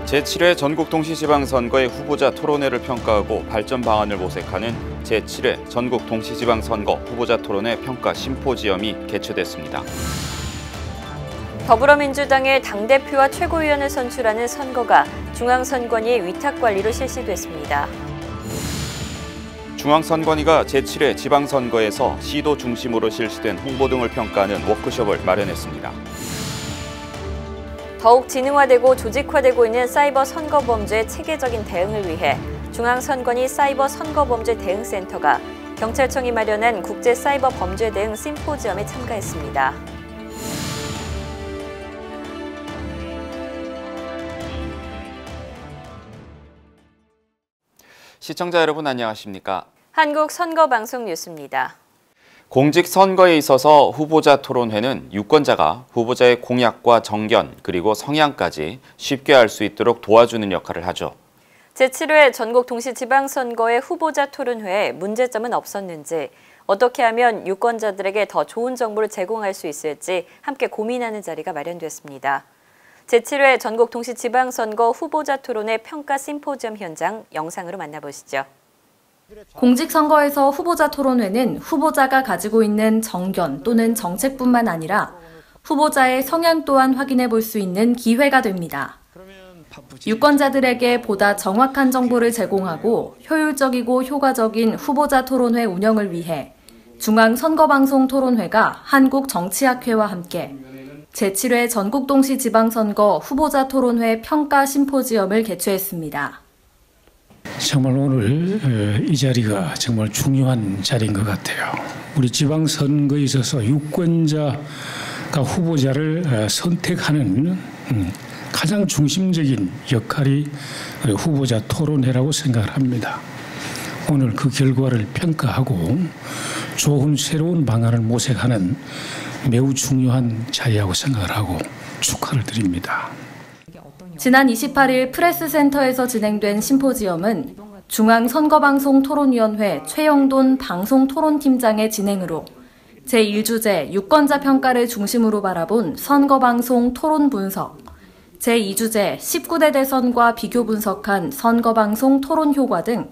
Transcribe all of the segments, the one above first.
제7회 전국동시지방선거의 후보자 토론회를 평가하고 발전 방안을 모색하는 제7회 전국동시지방선거 후보자 토론회 평가 심포지엄이 개최됐습니다. 더불어민주당의 당대표와 최고위원을 선출하는 선거가 중앙선관위 위탁관리로 실시됐습니다. 중앙선관위가 제7회 지방선거에서 시도 중심으로 실시된 홍보 등을 평가하는 워크숍을 마련했습니다. 더욱 지능화되고 조직화되고 있는 사이버 선거범죄 체계적인 대응을 위해 중앙선관위 사이버 선거범죄 대응센터가 경찰청이 마련한 국제 사이버 범죄 대응 심포지엄에 참가했습니다. 시청자 여러분 안녕하십니까? 한국선거방송 뉴스입니다. 공직선거에 있어서 후보자 토론회는 유권자가 후보자의 공약과 정견 그리고 성향까지 쉽게 알 수 있도록 도와주는 역할을 하죠. 제7회 전국동시지방선거의 후보자 토론회에 문제점은 없었는지, 어떻게 하면 유권자들에게 더 좋은 정보를 제공할 수 있을지 함께 고민하는 자리가 마련됐습니다. 제7회 전국동시지방선거 후보자 토론회 평가 심포지엄 현장 영상으로 만나보시죠. 공직선거에서 후보자 토론회는 후보자가 가지고 있는 정견 또는 정책뿐만 아니라 후보자의 성향 또한 확인해 볼 수 있는 기회가 됩니다. 유권자들에게 보다 정확한 정보를 제공하고 효율적이고 효과적인 후보자 토론회 운영을 위해 중앙선거방송 토론회가 한국정치학회와 함께 제7회 전국동시지방선거 후보자 토론회 평가 심포지엄을 개최했습니다. 정말 오늘 이 자리가 정말 중요한 자리인 것 같아요. 우리 지방선거에 있어서 유권자가 후보자를 선택하는 가장 중심적인 역할이 후보자 토론회라고 생각을 합니다. 오늘 그 결과를 평가하고 좋은 새로운 방안을 모색하는 매우 중요한 자리라고 생각을 하고 축하를 드립니다. 지난 28일 프레스센터에서 진행된 심포지엄은 중앙선거방송토론위원회 최영돈 방송토론팀장의 진행으로 제1주제 유권자 평가를 중심으로 바라본 선거방송 토론 분석, 제2주제 19대 대선과 비교 분석한 선거방송 토론 효과 등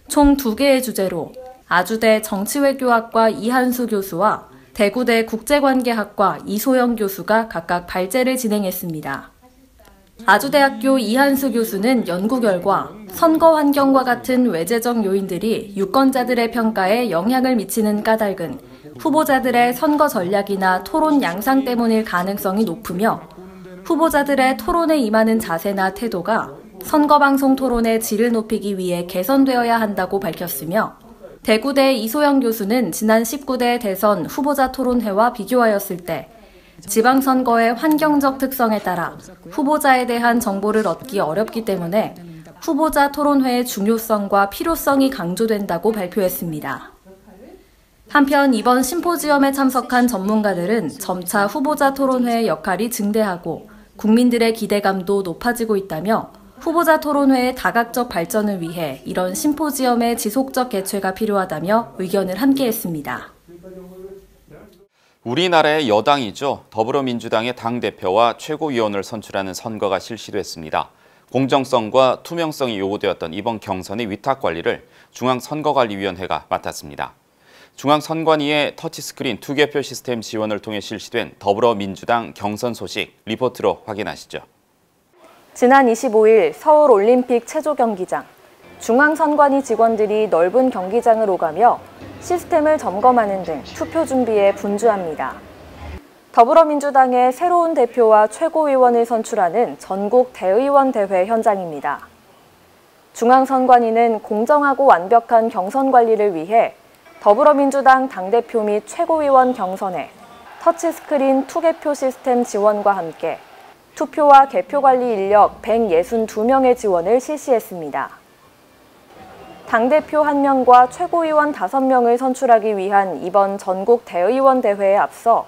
총 2개의 주제로 아주대 정치외교학과 이한수 교수와 대구대 국제관계학과 이소영 교수가 각각 발제를 진행했습니다. 아주대학교 이한수 교수는 연구 결과 선거 환경과 같은 외재적 요인들이 유권자들의 평가에 영향을 미치는 까닭은 후보자들의 선거 전략이나 토론 양상 때문일 가능성이 높으며 후보자들의 토론에 임하는 자세나 태도가 선거방송 토론의 질을 높이기 위해 개선되어야 한다고 밝혔으며 대구대 이소영 교수는 지난 19대 대선 후보자 토론회와 비교하였을 때 지방선거의 환경적 특성에 따라 후보자에 대한 정보를 얻기 어렵기 때문에 후보자 토론회의 중요성과 필요성이 강조된다고 발표했습니다. 한편 이번 심포지엄에 참석한 전문가들은 점차 후보자 토론회의 역할이 증대하고 국민들의 기대감도 높아지고 있다며 후보자 토론회의 다각적 발전을 위해 이런 심포지엄의 지속적 개최가 필요하다며 의견을 함께했습니다. 우리나라의 여당이죠. 더불어민주당의 당대표와 최고위원을 선출하는 선거가 실시됐습니다. 공정성과 투명성이 요구되었던 이번 경선의 위탁관리를 중앙선거관리위원회가 맡았습니다. 중앙선관위의 터치스크린 투개표 시스템 지원을 통해 실시된 더불어민주당 경선 소식 리포트로 확인하시죠. 지난 25일 서울올림픽 체조경기장, 중앙선관위 직원들이 넓은 경기장을 오가며 시스템을 점검하는 등 투표 준비에 분주합니다. 더불어민주당의 새로운 대표와 최고위원을 선출하는 전국 대의원 대회 현장입니다. 중앙선관위는 공정하고 완벽한 경선 관리를 위해 더불어민주당 당대표 및 최고위원 경선에 터치스크린 투개표 시스템 지원과 함께 투표와 개표 관리 인력 162명의 지원을 실시했습니다. 당대표 1명과 최고위원 5명을 선출하기 위한 이번 전국 대의원 대회에 앞서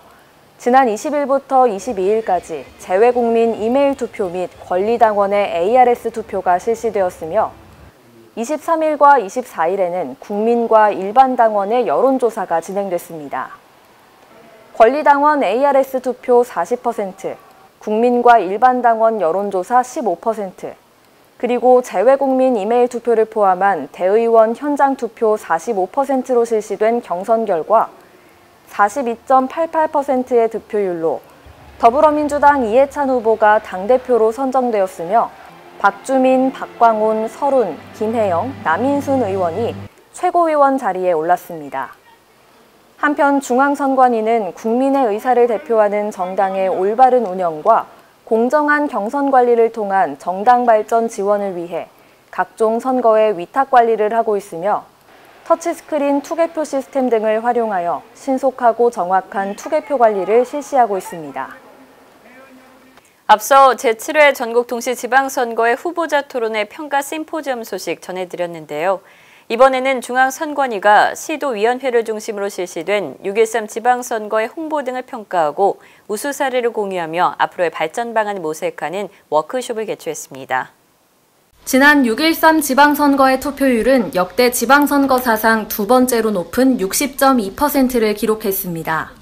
지난 20일부터 22일까지 재외국민 이메일 투표 및 권리당원의 ARS 투표가 실시되었으며 23일과 24일에는 국민과 일반 당원의 여론조사가 진행됐습니다. 권리당원 ARS 투표 40%, 국민과 일반 당원 여론조사 15%, 그리고 재외국민 이메일 투표를 포함한 대의원 현장 투표 45%로 실시된 경선 결과 42.88%의 득표율로 더불어민주당 이해찬 후보가 당대표로 선정되었으며 박주민, 박광온, 설훈, 김혜영, 남인순 의원이 최고위원 자리에 올랐습니다. 한편 중앙선관위는 국민의 의사를 대표하는 정당의 올바른 운영과 공정한 경선 관리를 통한 정당 발전 지원을 위해 각종 선거의 위탁 관리를 하고 있으며 터치스크린 투개표 시스템 등을 활용하여 신속하고 정확한 투개표 관리를 실시하고 있습니다. 앞서 제7회 전국동시지방선거의 후보자 토론회 평가 심포지엄 소식 전해드렸는데요. 이번에는 중앙선관위가 시도위원회를 중심으로 실시된 6.13 지방선거의 홍보 등을 평가하고 우수 사례를 공유하며 앞으로의 발전 방안을 모색하는 워크숍을 개최했습니다. 지난 6.13 지방선거의 투표율은 역대 지방선거 사상 두 번째로 높은 60.2%를 기록했습니다.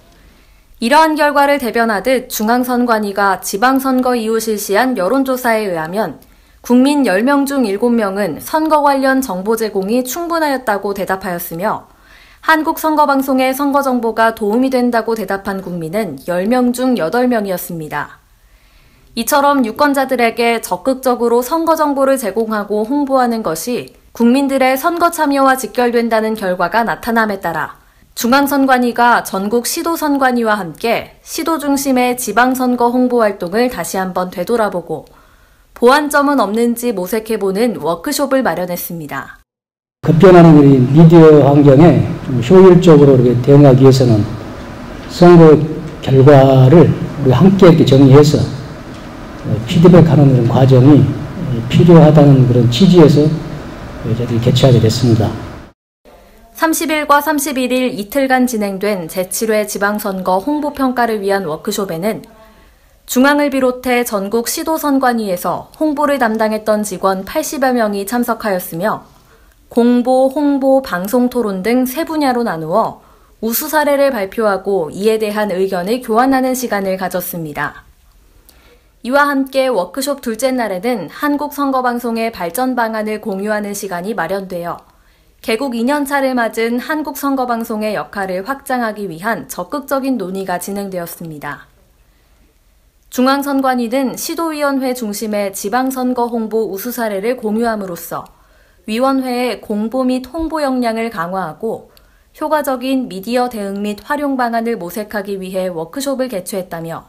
이러한 결과를 대변하듯 중앙선관위가 지방선거 이후 실시한 여론조사에 의하면 국민 10명 중 7명은 선거 관련 정보 제공이 충분하였다고 대답하였으며 한국선거방송의 선거 정보가 도움이 된다고 대답한 국민은 10명 중 8명이었습니다. 이처럼 유권자들에게 적극적으로 선거 정보를 제공하고 홍보하는 것이 국민들의 선거 참여와 직결된다는 결과가 나타남에 따라 중앙선관위가 전국 시도선관위와 함께 시도 중심의 지방선거 홍보 활동을 다시 한번 되돌아보고 보완점은 없는지 모색해보는 워크숍을 마련했습니다. 급변하는 우리 미디어 환경에 좀 효율적으로 이렇게 대응하기 위해서는 선거 결과를 우리 함께 이렇게 정리해서 피드백하는 그런 과정이 필요하다는 그런 취지에서 저희들이 개최하게 됐습니다. 30일과 31일 이틀간 진행된 제7회 지방선거 홍보평가를 위한 워크숍에는 중앙을 비롯해 전국 시도선관위에서 홍보를 담당했던 직원 80여 명이 참석하였으며 공보, 홍보, 방송 토론 등 세 분야로 나누어 우수 사례를 발표하고 이에 대한 의견을 교환하는 시간을 가졌습니다. 이와 함께 워크숍 둘째 날에는 한국선거방송의 발전 방안을 공유하는 시간이 마련되어 개국 2년차를 맞은 한국선거방송의 역할을 확장하기 위한 적극적인 논의가 진행되었습니다. 중앙선관위는 시도위원회 중심의 지방선거 홍보 우수 사례를 공유함으로써 위원회의 공보 및 홍보 역량을 강화하고 효과적인 미디어 대응 및 활용 방안을 모색하기 위해 워크숍을 개최했다며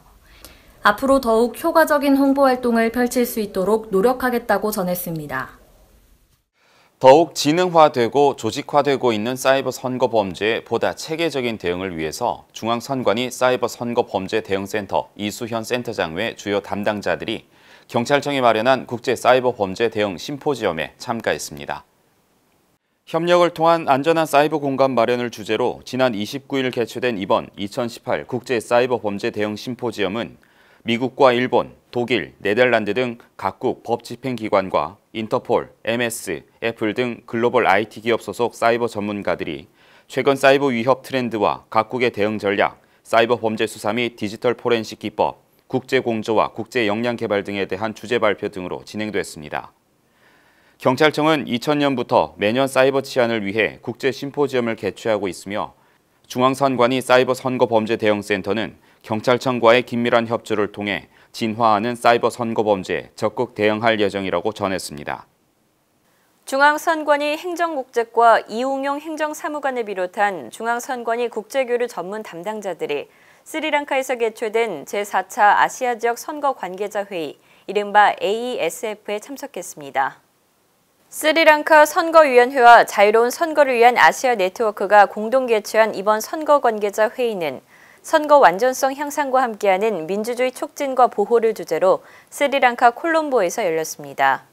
앞으로 더욱 효과적인 홍보 활동을 펼칠 수 있도록 노력하겠다고 전했습니다. 더욱 지능화되고 조직화되고 있는 사이버 선거 범죄에 보다 체계적인 대응을 위해서 중앙선관위 사이버 선거 범죄 대응센터 이수현 센터장 외 주요 담당자들이 경찰청이 마련한 국제 사이버 범죄 대응 심포지엄에 참가했습니다. 협력을 통한 안전한 사이버 공간 마련을 주제로 지난 29일 개최된 이번 2018 국제 사이버 범죄 대응 심포지엄은 미국과 일본, 독일, 네덜란드 등 각국 법집행기관과 인터폴, MS, 애플 등 글로벌 IT 기업 소속 사이버 전문가들이 최근 사이버 위협 트렌드와 각국의 대응 전략, 사이버 범죄 수사 및 디지털 포렌식 기법, 국제 공조와 국제 역량 개발 등에 대한 주제 발표 등으로 진행됐습니다. 경찰청은 2000년부터 매년 사이버 치안을 위해 국제 심포지엄을 개최하고 있으며 중앙선관위 사이버 선거 범죄 대응센터는 경찰청과의 긴밀한 협조를 통해 진화하는 사이버 선거 범죄에 적극 대응할 예정이라고 전했습니다. 중앙선관위 행정국제과 이웅용 행정사무관을 비롯한 중앙선관위 국제교류 전문 담당자들이 스리랑카에서 개최된 제4차 아시아 지역 선거 관계자 회의, 이른바 AESF에 참석했습니다. 스리랑카 선거위원회와 자유로운 선거를 위한 아시아 네트워크가 공동 개최한 이번 선거 관계자 회의는 선거 완전성 향상과 함께하는 민주주의 촉진과 보호를 주제로 스리랑카 콜롬보에서 열렸습니다.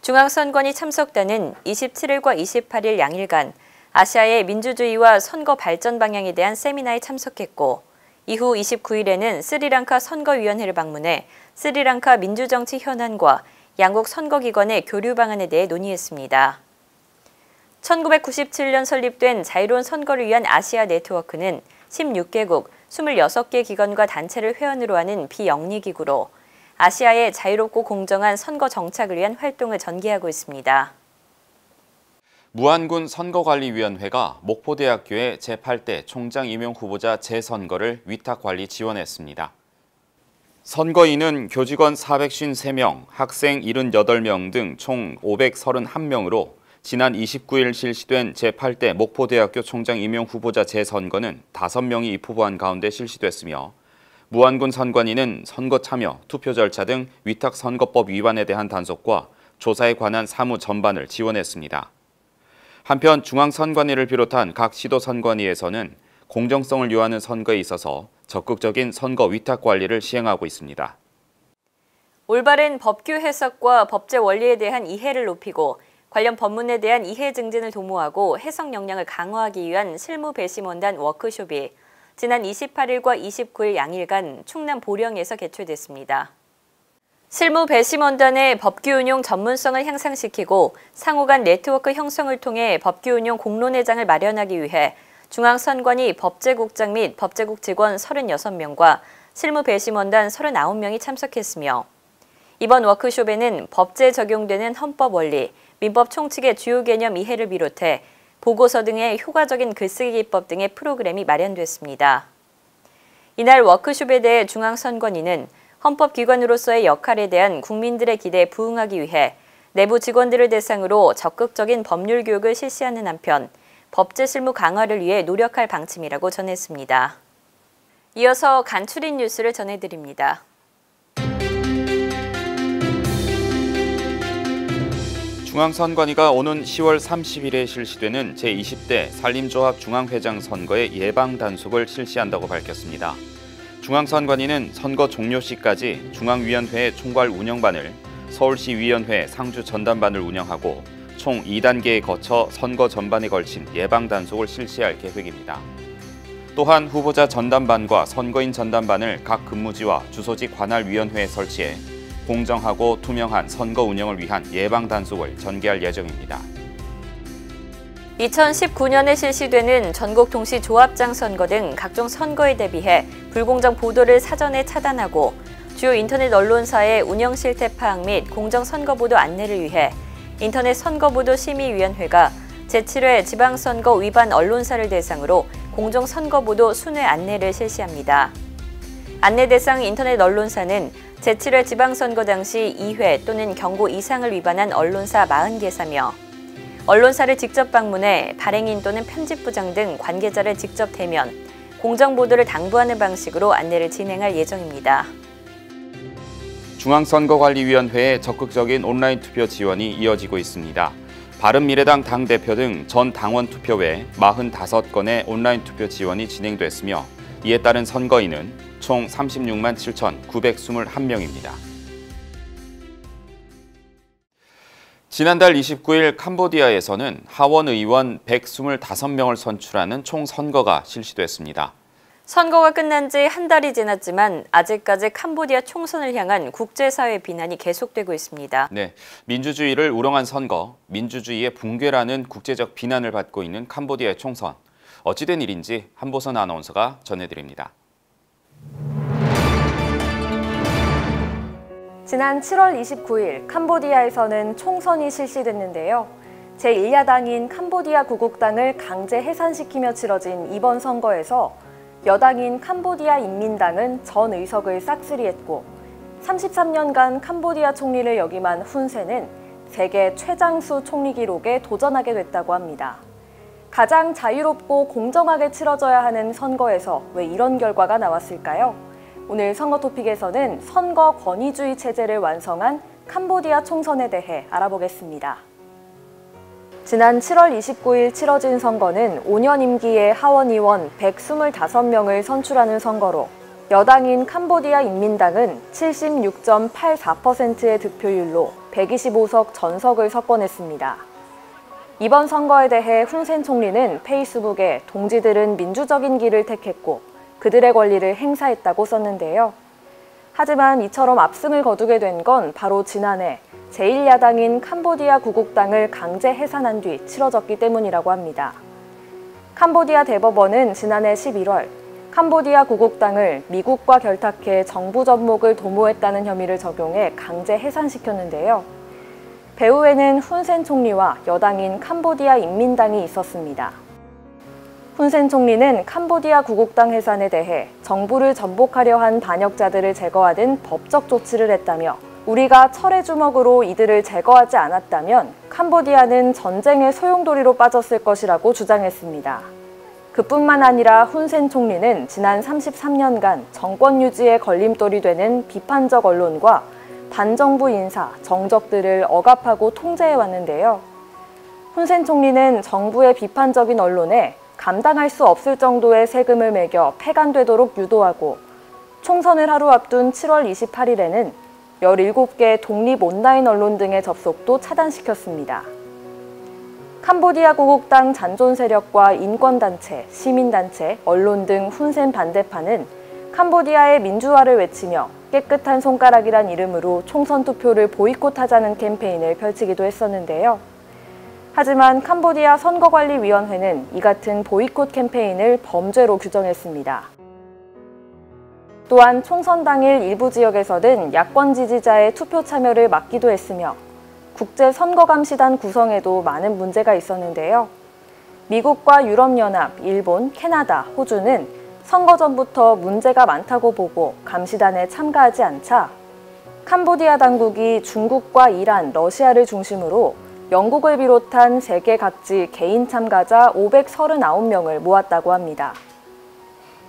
중앙선관위 참석단은 27일과 28일 양일간 아시아의 민주주의와 선거 발전 방향에 대한 세미나에 참석했고 이후 29일에는 스리랑카 선거위원회를 방문해 스리랑카 민주정치 현안과 양국 선거기관의 교류 방안에 대해 논의했습니다. 1997년 설립된 자유로운 선거를 위한 아시아 네트워크는 16개국 26개 기관과 단체를 회원으로 하는 비영리기구로 아시아의 자유롭고 공정한 선거 정착을 위한 활동을 전개하고 있습니다. 무안군 선거관리위원회가 목포대학교의 제8대 총장 임용 후보자 재선거를 위탁관리 지원했습니다. 선거인은 교직원 453명, 학생 78명 등 총 531명으로 지난 29일 실시된 제8대 목포대학교 총장 임용 후보자 재선거는 5명이 입후보한 가운데 실시됐으며 무안군 선관위는 선거 참여, 투표 절차 등 위탁선거법 위반에 대한 단속과 조사에 관한 사무 전반을 지원했습니다. 한편 중앙선관위를 비롯한 각 시도선관위에서는 공정성을 요하는 선거에 있어서 적극적인 선거 위탁 관리를 시행하고 있습니다. 올바른 법규 해석과 법제 원리에 대한 이해를 높이고 관련 법문에 대한 이해 증진을 도모하고 해석 역량을 강화하기 위한 실무배심원단 워크숍이 지난 28일과 29일 양일간 충남 보령에서 개최됐습니다. 실무배심원단의 법규 운용 전문성을 향상시키고 상호 간 네트워크 형성을 통해 법규 운용 공론회장을 마련하기 위해 중앙선관위 법제국장 및 법제국 직원 36명과 실무배심원단 39명이 참석했으며 이번 워크숍에는 법제에 적용되는 헌법 원리, 민법 총칙의 주요 개념 이해를 비롯해 보고서 등의 효과적인 글쓰기 기법 등의 프로그램이 마련됐습니다. 이날 워크숍에 대해 중앙선관위는 헌법기관으로서의 역할에 대한 국민들의 기대에 부응하기 위해 내부 직원들을 대상으로 적극적인 법률 교육을 실시하는 한편 법제 실무 강화를 위해 노력할 방침이라고 전했습니다. 이어서 간추린 뉴스를 전해드립니다. 중앙선관위가 오는 10월 30일에 실시되는 제20대 산림조합 중앙회장 선거의 예방 단속을 실시한다고 밝혔습니다. 중앙선관위는 선거 종료 시까지 중앙위원회 총괄 운영반을, 서울시위원회 상주 전담반을 운영하고 총 2단계에 거쳐 선거 전반에 걸친 예방 단속을 실시할 계획입니다. 또한 후보자 전담반과 선거인 전담반을 각 근무지와 주소지 관할위원회에 설치해 공정하고 투명한 선거 운영을 위한 예방 단속을 전개할 예정입니다. 2019년에 실시되는 전국 동시 조합장 선거 등 각종 선거에 대비해 불공정 보도를 사전에 차단하고 주요 인터넷 언론사의 운영 실태 파악 및 공정 선거 보도 안내를 위해 인터넷 선거보도 심의위원회가 제7회 지방선거 위반 언론사를 대상으로 공정 선거보도 순회 안내를 실시합니다. 안내 대상 인터넷 언론사는 제7회 지방선거 당시 2회 또는 경고 이상을 위반한 언론사 40개사며 언론사를 직접 방문해 발행인 또는 편집부장 등 관계자를 직접 대면, 공정보도를 당부하는 방식으로 안내를 진행할 예정입니다. 중앙선거관리위원회의 적극적인 온라인 투표 지원이 이어지고 있습니다. 바른미래당 당대표 등 전 당원 투표 외 45건의 온라인 투표 지원이 진행됐으며 이에 따른 선거인은 총 36만 7,921명입니다. 지난달 29일 캄보디아에서는 하원 의원 125명을 선출하는 총선거가 실시됐습니다. 선거가 끝난 지 한 달이 지났지만 아직까지 캄보디아 총선을 향한 국제사회 비난이 계속되고 있습니다. 네, 민주주의를 우롱한 선거, 민주주의의 붕괴라는 국제적 비난을 받고 있는 캄보디아의 총선. 어찌된 일인지 한보선 아나운서가 전해드립니다. 지난 7월 29일 캄보디아에서는 총선이 실시됐는데요. 제1야당인 캄보디아 구국당을 강제 해산시키며 치러진 이번 선거에서 여당인 캄보디아 인민당은 전 의석을 싹쓸이했고 33년간 캄보디아 총리를 역임한 훈센은 세계 최장수 총리 기록에 도전하게 됐다고 합니다. 가장 자유롭고 공정하게 치러져야 하는 선거에서 왜 이런 결과가 나왔을까요? 오늘 선거 토픽에서는 선거 권위주의 체제를 완성한 캄보디아 총선에 대해 알아보겠습니다. 지난 7월 29일 치러진 선거는 5년 임기의 하원의원 125명을 선출하는 선거로 여당인 캄보디아 인민당은 76.84%의 득표율로 125석 전석을 석권했습니다. 이번 선거에 대해 훈센 총리는 페이스북에 동지들은 민주적인 길을 택했고 그들의 권리를 행사했다고 썼는데요. 하지만 이처럼 압승을 거두게 된 건 바로 지난해 제1야당인 캄보디아 구국당을 강제 해산한 뒤 치러졌기 때문이라고 합니다. 캄보디아 대법원은 지난해 11월 캄보디아 구국당을 미국과 결탁해 정부 접목을 도모했다는 혐의를 적용해 강제 해산시켰는데요. 배후에는 훈센 총리와 여당인 캄보디아 인민당이 있었습니다. 훈센 총리는 캄보디아 구국당 해산에 대해 정부를 전복하려 한 반역자들을 제거하는 법적 조치를 했다며 우리가 철의 주먹으로 이들을 제거하지 않았다면 캄보디아는 전쟁의 소용돌이로 빠졌을 것이라고 주장했습니다. 그뿐만 아니라 훈센 총리는 지난 33년간 정권 유지에 걸림돌이 되는 비판적 언론과 반정부 인사, 정적들을 억압하고 통제해 왔는데요. 훈센 총리는 정부의 비판적인 언론에 감당할 수 없을 정도의 세금을 매겨 폐간되도록 유도하고 총선을 하루 앞둔 7월 28일에는 17개 독립 온라인 언론 등의 접속도 차단시켰습니다. 캄보디아 구국당 잔존 세력과 인권단체, 시민단체, 언론 등 훈센 반대파는 캄보디아의 민주화를 외치며 깨끗한 손가락이란 이름으로 총선 투표를 보이콧하자는 캠페인을 펼치기도 했었는데요. 하지만 캄보디아 선거관리위원회는 이 같은 보이콧 캠페인을 범죄로 규정했습니다. 또한 총선 당일 일부 지역에서는 야권 지지자의 투표 참여를 막기도 했으며 국제선거감시단 구성에도 많은 문제가 있었는데요. 미국과 유럽연합, 일본, 캐나다, 호주는 선거 전부터 문제가 많다고 보고 감시단에 참가하지 않자 캄보디아 당국이 중국과 이란, 러시아를 중심으로 영국을 비롯한 세계 각지 개인 참가자 539명을 모았다고 합니다.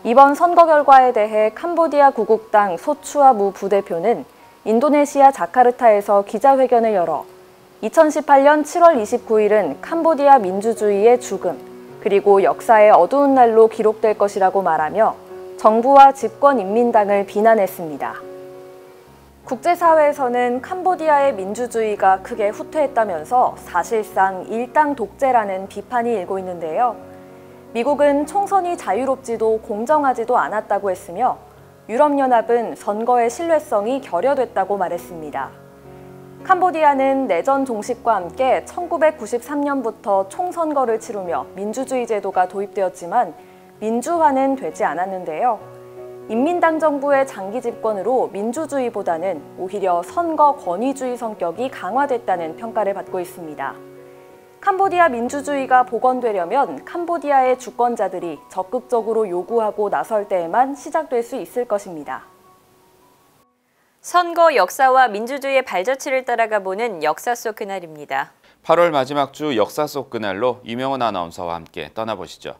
이번 선거 결과에 대해 캄보디아 구국당 소추아무 부대표는 인도네시아 자카르타에서 기자회견을 열어 2018년 7월 29일은 캄보디아 민주주의의 죽음, 그리고 역사의 어두운 날로 기록될 것이라고 말하며 정부와 집권 인민당을 비난했습니다. 국제사회에서는 캄보디아의 민주주의가 크게 후퇴했다면서 사실상 일당 독재라는 비판이 일고 있는데요. 미국은 총선이 자유롭지도 공정하지도 않았다고 했으며 유럽연합은 선거의 신뢰성이 결여됐다고 말했습니다. 캄보디아는 내전 종식과 함께 1993년부터 총선거를 치르며 민주주의 제도가 도입되었지만 민주화는 되지 않았는데요. 인민당 정부의 장기 집권으로 민주주의보다는 오히려 선거 권위주의 성격이 강화됐다는 평가를 받고 있습니다. 캄보디아 민주주의가 복원되려면 캄보디아의 주권자들이 적극적으로 요구하고 나설 때에만 시작될 수 있을 것입니다. 선거 역사와 민주주의의 발자취를 따라가 보는 역사 속 그날입니다. 8월 마지막 주 역사 속 그날로 이명원 아나운서와 함께 떠나보시죠.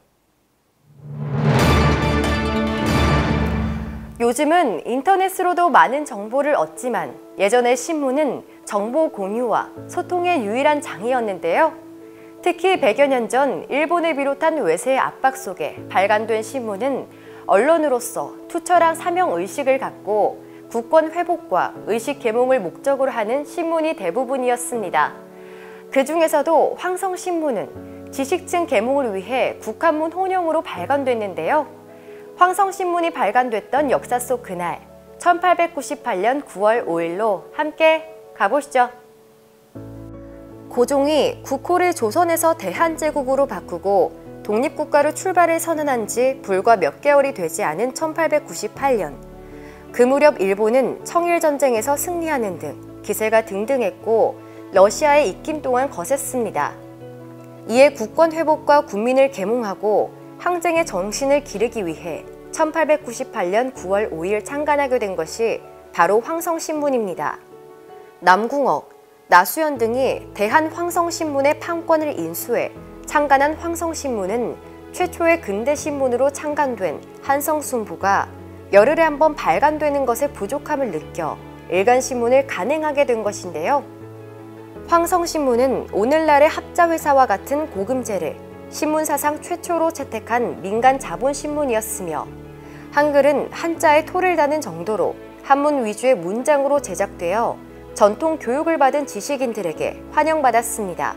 요즘은 인터넷으로도 많은 정보를 얻지만 예전의 신문은 정보 공유와 소통의 유일한 장이었는데요. 특히 100여 년 전 일본을 비롯한 외세의 압박 속에 발간된 신문은 언론으로서 투철한 사명의식을 갖고 국권 회복과 의식 계몽을 목적으로 하는 신문이 대부분이었습니다. 그 중에서도 황성신문은 지식층 계몽을 위해 국한문 혼용으로 발간됐는데요. 황성신문이 발간됐던 역사 속 그날, 1898년 9월 5일로 함께 가보시죠. 고종이 국호를 조선에서 대한제국으로 바꾸고 독립국가로 출발을 선언한 지 불과 몇 개월이 되지 않은 1898년, 그 무렵 일본은 청일전쟁에서 승리하는 등 기세가 등등했고 러시아의 입김 또한 거셌습니다. 이에 국권 회복과 국민을 계몽하고 항쟁의 정신을 기르기 위해 1898년 9월 5일 창간하게 된 것이 바로 황성신문입니다. 남궁옥, 나수연 등이 대한황성신문의 판권을 인수해 창간한 황성신문은 최초의 근대신문으로 창간된 한성순부가 열흘에 한 번 발간되는 것에 부족함을 느껴 일간신문을 간행하게 된 것인데요. 황성신문은 오늘날의 합자회사와 같은 고금제를 신문사상 최초로 채택한 민간 자본신문이었으며 한글은 한자에 토를 다는 정도로 한문 위주의 문장으로 제작되어 전통 교육을 받은 지식인들에게 환영받았습니다.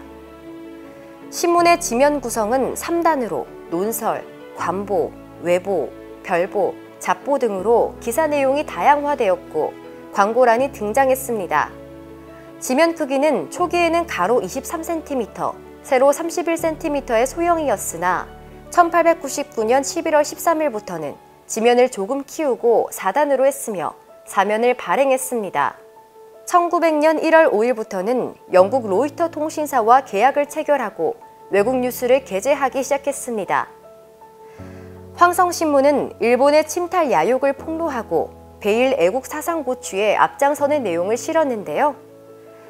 신문의 지면 구성은 3단으로 논설, 관보, 외보, 별보, 잡보 등으로 기사 내용이 다양화되었고 광고란이 등장했습니다. 지면 크기는 초기에는 가로 23cm, 세로 31cm의 소형이었으나 1899년 11월 13일부터는 지면을 조금 키우고 4단으로 했으며 사면을 발행했습니다. 1900년 1월 5일부터는 영국 로이터 통신사와 계약을 체결하고 외국 뉴스를 게재하기 시작했습니다. 황성신문은 일본의 침탈 야욕을 폭로하고 베일 애국 사상 고취에 앞장서는 내용을 실었는데요.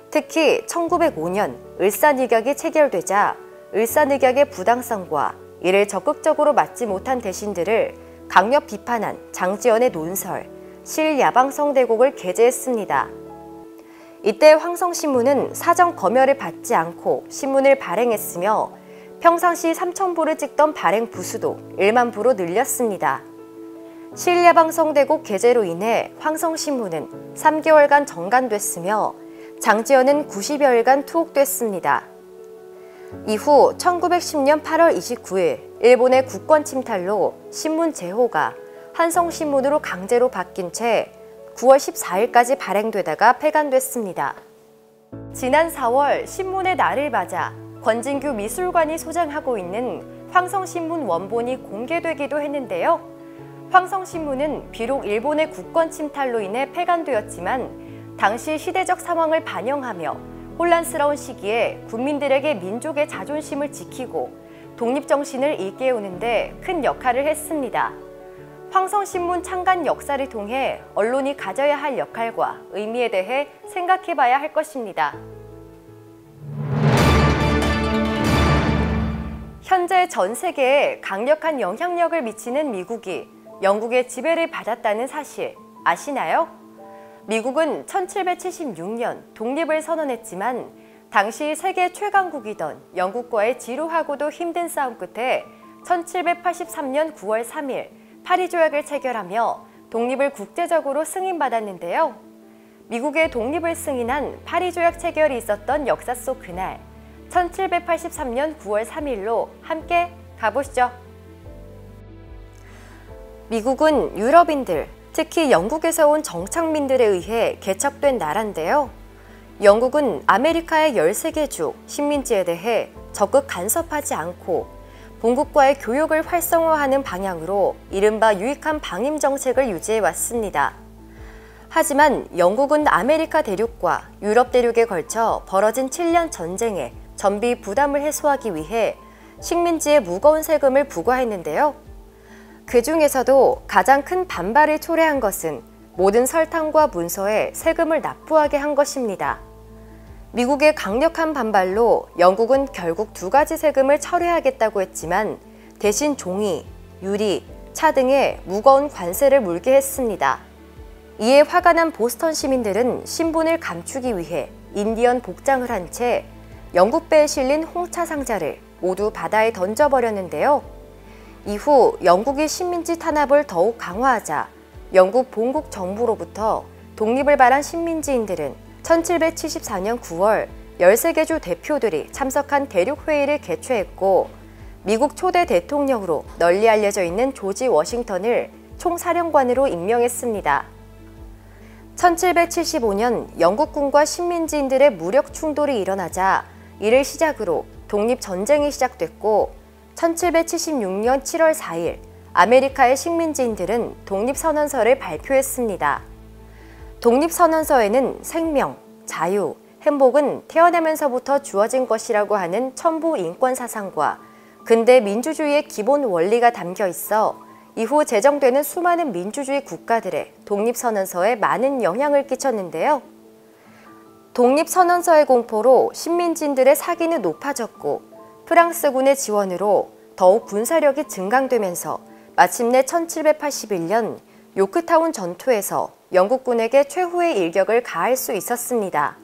특히 1905년 을사늑약이 체결되자 을사늑약의 부당성과 이를 적극적으로 막지 못한 대신들을 강력 비판한 장지연의 논설, 실야방성 대곡을 게재했습니다. 이때 황성신문은 사정 검열을 받지 않고 신문을 발행했으며 평상시 3,000부를 찍던 발행 부수도 1만 부로 늘렸습니다. 실야방성 대곡 게재로 인해 황성신문은 3개월간 정간됐으며 장지연은 90여일간 투옥됐습니다. 이후 1910년 8월 29일 일본의 국권 침탈로 신문 제호가 한성신문으로 강제로 바뀐 채 9월 14일까지 발행되다가 폐간됐습니다. 지난 4월 신문의 날을 맞아 권진규 미술관이 소장하고 있는 황성신문 원본이 공개되기도 했는데요. 황성신문은 비록 일본의 국권 침탈로 인해 폐간되었지만 당시 시대적 상황을 반영하며 혼란스러운 시기에 국민들에게 민족의 자존심을 지키고 독립정신을 일깨우는 데 큰 역할을 했습니다. 황성신문 창간 역사를 통해 언론이 가져야 할 역할과 의미에 대해 생각해봐야 할 것입니다. 현재 전 세계에 강력한 영향력을 미치는 미국이 영국의 지배를 받았다는 사실 아시나요? 미국은 1776년 독립을 선언했지만 당시 세계 최강국이던 영국과의 지루하고도 힘든 싸움 끝에 1783년 9월 3일 파리 조약을 체결하며 독립을 국제적으로 승인받았는데요. 미국의 독립을 승인한 파리 조약 체결이 있었던 역사 속 그날 1783년 9월 3일로 함께 가보시죠. 미국은 유럽인들, 특히 영국에서 온 정착민들에 의해 개척된 나라인데요. 영국은 아메리카의 13개 주 식민지에 대해 적극 간섭하지 않고 본국과의 교역을 활성화하는 방향으로 이른바 유익한 방임 정책을 유지해왔습니다. 하지만 영국은 아메리카 대륙과 유럽 대륙에 걸쳐 벌어진 7년 전쟁에 전비 부담을 해소하기 위해 식민지에 무거운 세금을 부과했는데요. 그 중에서도 가장 큰 반발을 초래한 것은 모든 설탕과 문서에 세금을 납부하게 한 것입니다. 미국의 강력한 반발로 영국은 결국 2가지 세금을 철회하겠다고 했지만 대신 종이, 유리, 차 등의 무거운 관세를 물게 했습니다. 이에 화가 난 보스턴 시민들은 신분을 감추기 위해 인디언 복장을 한 채 영국 배에 실린 홍차 상자를 모두 바다에 던져버렸는데요. 이후 영국이 식민지 탄압을 더욱 강화하자 영국 본국 정부로부터 독립을 바란 식민지인들은 1774년 9월 13개 주 대표들이 참석한 대륙회의를 개최했고 미국 초대 대통령으로 널리 알려져 있는 조지 워싱턴을 총사령관으로 임명했습니다. 1775년 영국군과 식민지인들의 무력 충돌이 일어나자 이를 시작으로 독립전쟁이 시작됐고 1776년 7월 4일 아메리카의 식민지인들은 독립선언서를 발표했습니다. 독립선언서에는 생명, 자유, 행복은 태어나면서부터 주어진 것이라고 하는 첨부 인권 사상과 근대 민주주의의 기본 원리가 담겨 있어 이후 제정되는 수많은 민주주의 국가들의 독립선언서에 많은 영향을 끼쳤는데요. 독립선언서의 공포로 식민지인들의 사기는 높아졌고 프랑스군의 지원으로 더욱 군사력이 증강되면서 마침내 1781년 요크타운 전투에서 영국군에게 최후의 일격을 가할 수 있었습니다.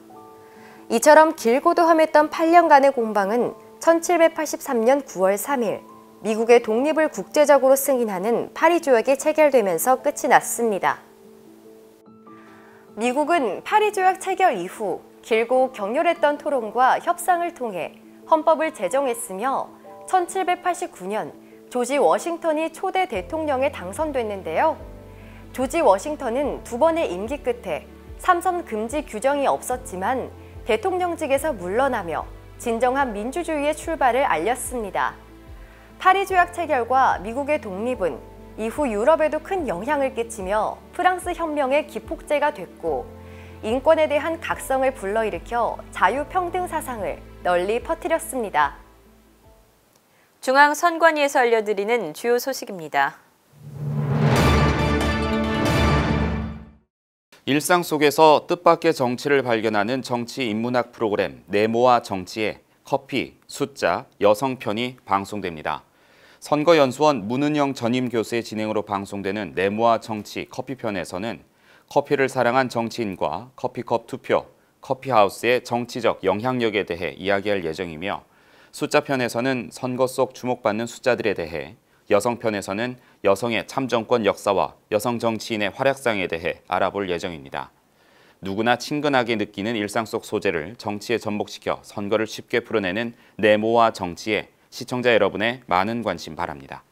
이처럼 길고도 험했던 8년간의 공방은 1783년 9월 3일 미국의 독립을 국제적으로 승인하는 파리 조약이 체결되면서 끝이 났습니다. 미국은 파리 조약 체결 이후 길고 격렬했던 토론과 협상을 통해 헌법을 제정했으며 1789년 조지 워싱턴이 초대 대통령에 당선됐는데요. 조지 워싱턴은 2번의 임기 끝에 삼선 금지 규정이 없었지만 대통령직에서 물러나며 진정한 민주주의의 출발을 알렸습니다. 파리 조약 체결과 미국의 독립은 이후 유럽에도 큰 영향을 끼치며 프랑스 혁명의 기폭제가 됐고 인권에 대한 각성을 불러일으켜 자유평등 사상을 널리 퍼뜨렸습니다. 중앙선관위에서 알려드리는 주요 소식입니다. 일상 속에서 뜻밖의 정치를 발견하는 정치 인문학 프로그램 네모와 정치에 커피, 숫자, 여성 편이 방송됩니다. 선거연수원 문은영 전임 교수의 진행으로 방송되는 네모와 정치 커피편에서는 커피를 사랑한 정치인과 커피컵 투표, 커피하우스의 정치적 영향력에 대해 이야기할 예정이며 숫자편에서는 선거 속 주목받는 숫자들에 대해, 여성편에서는 여성의 참정권 역사와 여성 정치인의 활약상에 대해 알아볼 예정입니다. 누구나 친근하게 느끼는 일상 속 소재를 정치에 접목시켜 선거를 쉽게 풀어내는 네모와 정치에 시청자 여러분의 많은 관심 바랍니다.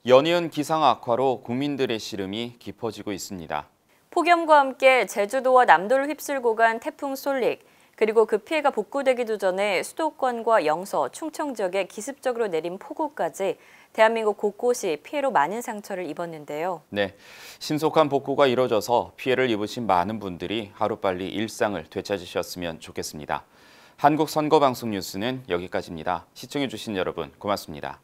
연이은 기상 악화로 국민들의 시름이 깊어지고 있습니다. 폭염과 함께 제주도와 남도를 휩쓸고 간 태풍 솔릭, 그리고 그 피해가 복구되기도 전에 수도권과 영서, 충청 지역에 기습적으로 내린 폭우까지 대한민국 곳곳이 피해로 많은 상처를 입었는데요. 네, 신속한 복구가 이뤄져서 피해를 입으신 많은 분들이 하루빨리 일상을 되찾으셨으면 좋겠습니다. 한국선거방송 뉴스는 여기까지입니다. 시청해주신 여러분 고맙습니다.